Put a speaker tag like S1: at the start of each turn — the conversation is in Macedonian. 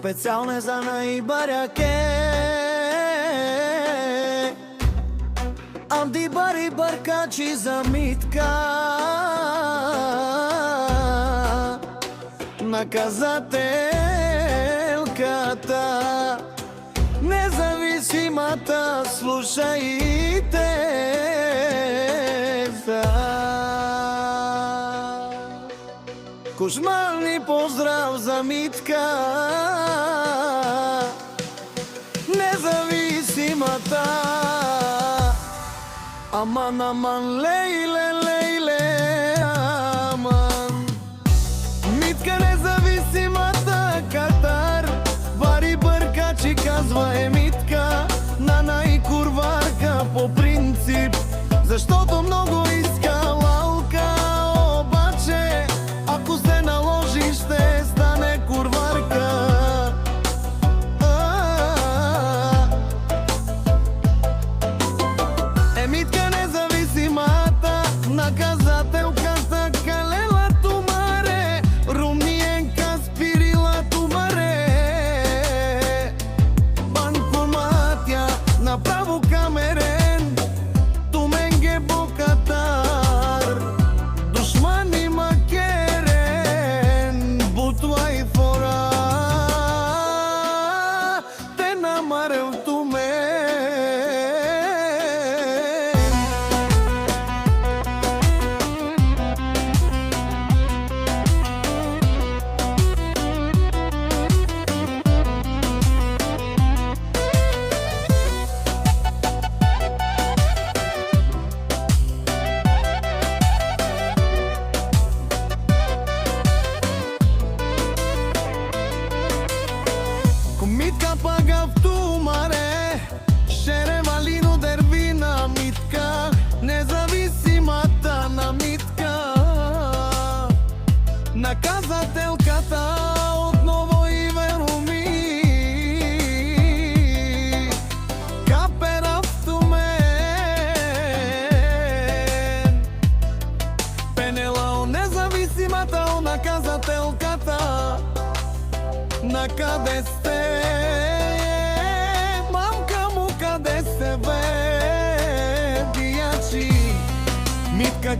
S1: Специалне за най-баряке Амди бари бъркачи за Митка Наказателката Независимата, слушайте за Кошмарни поздрав за Митка Независимата Аман, аман, лейле, лейле, аман Митка независимата Катар Вари бъркачи, казва е Митка Нана и курварка по принцип Защото много иска лалка Обаче, ако се наложи, ще стане курварка Митка независимата Наказателката Калела тумаре Румниенка спирила тумаре Банкоматя направо камерен Туменге бокатар Душмани макерен Бутва и фора Те намарел тумен Митка пага в тумаре Шеревалино дервина Митка Независимата на Митка Наказателката отново и веруми Капера в тумен Пенела независимата наказателката Накъде сте? Мамка му, къде сте, бе? Диячи Митка